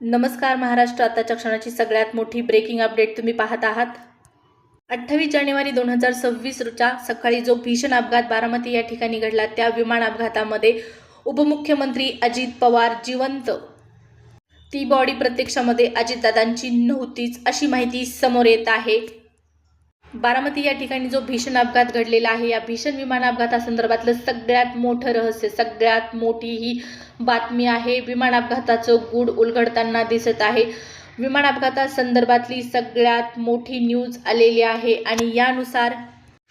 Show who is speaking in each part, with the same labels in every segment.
Speaker 1: नमस्कार महाराष्ट्र, आताच्या क्षणाची सगळ्यात मोठी ब्रेकिंग अपडेट तुम्ही पाहत आहात। 28 जानेवारी 2026 रोजच्या सकाळी जो भीषण अपघात बारामती या ठिकाणी घडला, त्या विमान अपघातामध्ये उपमुख्यमंत्री अजित पवार जिवंत, ती बॉडी प्रत्यक्षामध्ये अजितदादांची नव्हतीच अशी माहिती समोर येत आहे। बारामती या ठिकाणी जो भीषण अपघात घडलेला आहे, या भीषण विमान अपघातासंदर्भातलं सगळ्यात मोठं रहस्य, सगळ्यात मोठी ही बातमी आहे। विमान अपघाताचं गूढ उलगडताना दिसत आहे। विमान अपघातासंदर्भातली सगळ्यात मोठी न्यूज आलेली आहे आणि यानुसार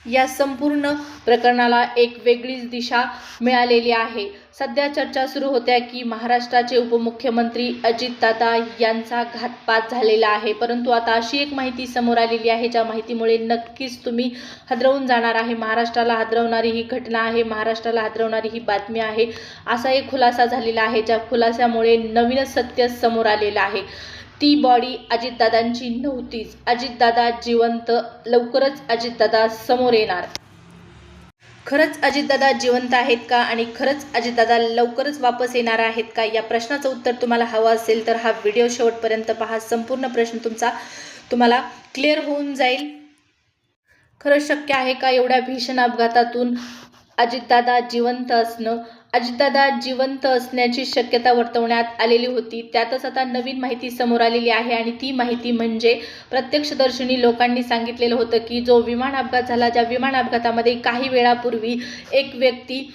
Speaker 1: या संपूर्ण प्रकरणाला एक वेगळीच दिशा मिळालेली आहे। सध्या चर्चा सुरू होत्या की महाराष्ट्राचे उपमुख्यमंत्री अजितदादा यांचा घातपात झालेला आहे, परंतु आता अशी एक माहिती समोर आलेली आहे ज्या माहितीमुळे नक्कीच तुम्ही हादरवून जाणार आहे। महाराष्ट्राला हादरवणारी ही घटना आहे, महाराष्ट्राला हादरवणारी ही बातमी आहे। असा एक खुलासा झालेला आहे, ज्या खुलासामुळे नवीनच सत्य समोर आलेलं आहे। ती बॉडी अजितदादांची नव्हतीच, अजितदादा जिवंत, लवकरच अजितदादा समोर येणार। खरंच अजितदादा जिवंत आहेत का आणि खरंच अजितदादा लवकरच वापस येणार आहेत का, या प्रश्नाचं उत्तर तुम्हाला हवं असेल तर हा व्हिडिओ शेवटपर्यंत पहा। संपूर्ण प्रश्न तुम्हाला क्लिअर होऊन जाईल। खरंच शक्य आहे का एवढ्या भीषण अपघातातून अजितदादा जिवंत असणं? अजितदादा जिवंत असण्याची शक्यता वर्तवण्यात आलेली होती, त्यातच आता नवीन माहिती समोर आलेली आहे आणि ती माहिती म्हणजे प्रत्यक्षदर्शींनी लोकांनी सांगितलेलं होतं की जो विमान अपघात झाला, ज्या विमान अपघातामध्ये काही वेळापूर्वी एक व्यक्ती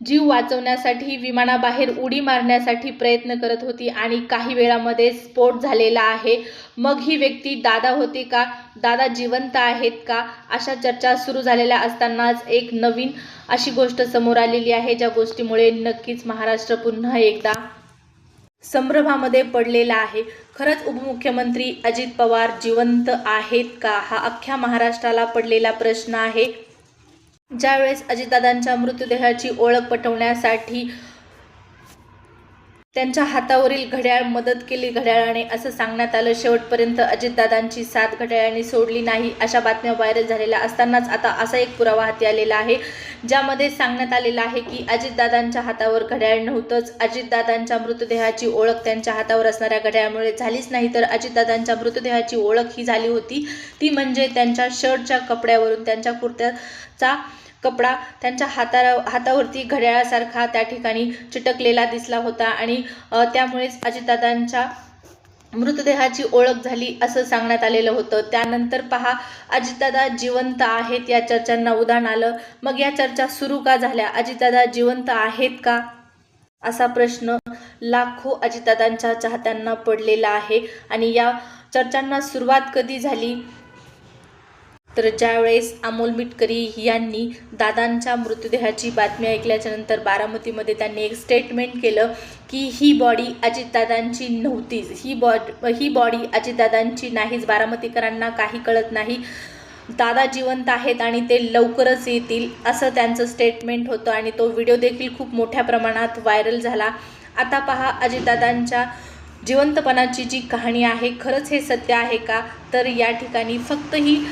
Speaker 1: जीव वाचवण्यासाठी विमानाबाहेर उडी मारण्यासाठी प्रयत्न करत होती आणि काही वेळामध्ये स्फोट झालेला आहे। मग ही व्यक्ती दादा होती का, दादा जिवंत आहेत का, अशा चर्चा सुरू झालेल्या असतानाच एक नवीन अशी गोष्ट समोर आलेली आहे, ज्या गोष्टीमुळे नक्कीच महाराष्ट्र पुन्हा एकदा संभ्रमामध्ये पडलेला आहे। खरंच उपमुख्यमंत्री अजित पवार जिवंत आहेत का, हा अख्ख्या महाराष्ट्राला पडलेला प्रश्न आहे। ज्यावेळेस अजितदादांच्या मृतदेहाची ओळख पटवण्यासाठी त्यांच्या हातावरील घड्याळ मदत केली घड्याळाने, असं सांगण्यात आलं। शेवटपर्यंत अजितदादांची साथ घड्याळाने सोडली नाही, अशा बातम्या व्हायरल झालेल्या असतानाच आता असा एक पुरावा हाती आलेला आहे, ज्यामध्ये सांगण्यात आलेलं आहे की अजितदादांच्या हातावर घड्याळ नव्हतंच। अजितदादांच्या मृतदेहाची ओळख त्यांच्या हातावर असणाऱ्या घड्याळामुळे झालीच नाही, तर अजितदादांच्या मृतदेहाची ओळख ही झाली होती, ती म्हणजे त्यांच्या शर्टच्या कपड्यावरून, त्यांच्या कुर्त्याचा कपडा त्यांच्या हातावरती घड्याळासारखा त्या ठिकाणी चिटकलेला दिसला होता आणि त्यामुळेच अजितदादांच्या मृतदेहाची ओळख झाली असं सांगण्यात आलेलं होतं। त्यानंतर पहा, अजितदादा जिवंत आहेत या चर्चांना उधाण आलं। मग या चर्चा सुरू का झाल्या? अजितदादा जिवंत आहेत का, असा प्रश्न लाखो अजितदादांच्या चाहत्यांना पडलेला आहे। आणि या चर्चांना सुरुवात कधी झाली, तर ज्यावेळेस अमोल मिटकरी यांनी दादांच्या मृतदेहाची बातमी ऐकल्याच्या नंतर बारामतीमध्ये त्यांनी एक स्टेटमेंट केलं की ही बॉडी अजितदादांची नव्हतीच, ही बॉडी अजितदादांची नाहीच, बारामतीकरांना काही कळत नाही, दादा जिवंत आहेत आणि ते लवकरच येतील, असं त्यांचं स्टेटमेंट होतं आणि तो व्हिडिओ देखील खूप मोठ्या प्रमाणात व्हायरल झाला। आता पहा, अजितदादांच्या जिवंतपणाची जी कहाणी आहे, खरंच हे सत्य आहे का, तर या ठिकाणी फक्त ही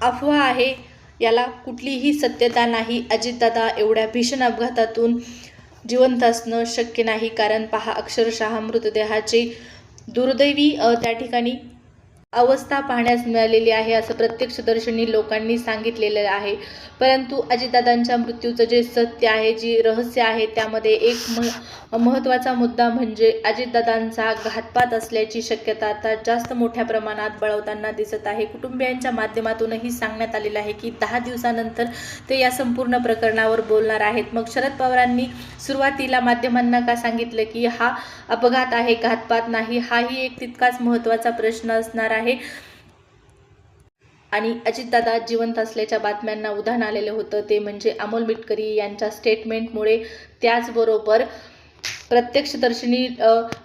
Speaker 1: अफवा आहे, याला कुठलीही सत्यता नाही। अजितदादा एवढ्या भीषण अपघातातून जिवंत असणं शक्य नाही, कारण पहा, अक्षरशः मृतदेहाची दुर्दैवी त्या ठिकाणी अवस्था पाहण्यास मिळालेली आहे, असं प्रत्यक्षदर्शींनी लोकांनी सांगितलेलं आहे। परंतु अजितदादांच्या मृत्यूचं जे सत्य आहे, जी रहस्य आहे, त्यामध्ये एक महत्त्वाचा मुद्दा म्हणजे अजितदादांचा घातपात असल्याची शक्यता आता जास्त मोठ्या प्रमाणात बळवताना दिसत आहे। कुटुंबियांच्या माध्यमातूनही सांगण्यात आलेलं आहे की 10 दिवसानंतर ते या संपूर्ण प्रकरणावर बोलणार आहेत। मग शरद पवारांनी सुरुवातीला माध्यमांना का सांगितलं की हा अपघात आहे, घातपात नाही, हाही एक तितकाच महत्त्वाचा प्रश्न असणार आहे। आणि अजितदादा जिवंत असल्याच्या बातम्यांना उधाण आलेलं होतं, ते म्हणजे अमोल मिटकरी यांच्या स्टेटमेंटमुळे। त्याचबरोबर प्रत्यक्षदर्शींनी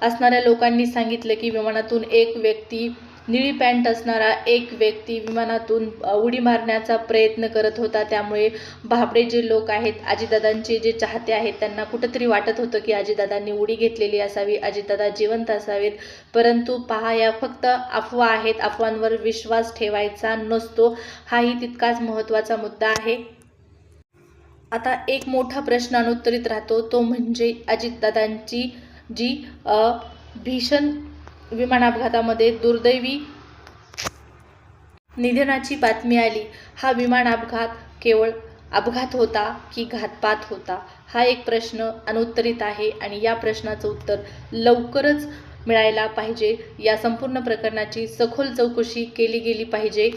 Speaker 1: असणाऱ्या लोकांनी सांगितलं की विमानातून एक व्यक्ती, निळी पॅन्ट असणारा एक व्यक्ती विमानातून उडी मारण्याचा प्रयत्न करत होता। त्यामुळे भाबडे जे लोक आहेत, अजितदादांचे जे चाहते आहेत, त्यांना कुठंतरी वाटत होतं की अजितदादांनी उडी घेतलेली असावी, अजितदादा जिवंत असावेत। परंतु पहा, या फक्त अफवा आहेत, अफवांवर विश्वास ठेवायचा नसतो, हाही तितकाच महत्त्वाचा मुद्दा आहे। आता एक मोठा प्रश्न अनुत्तरित राहतो, तो म्हणजे अजितदादांची जी भीषण विमान अपघातामध्ये दुर्दैवी निधनाची बातमी आली, हा विमान अपघात केवळ अपघात होता की घातपात होता? हा एक प्रश्न अनुत्तरित आहे आणि या प्रश्नाचं उत्तर लवकरच मिळायला पाहिजे. या संपूर्ण प्रकरणाची सखोल चौकशी केली गेली पाहिजे.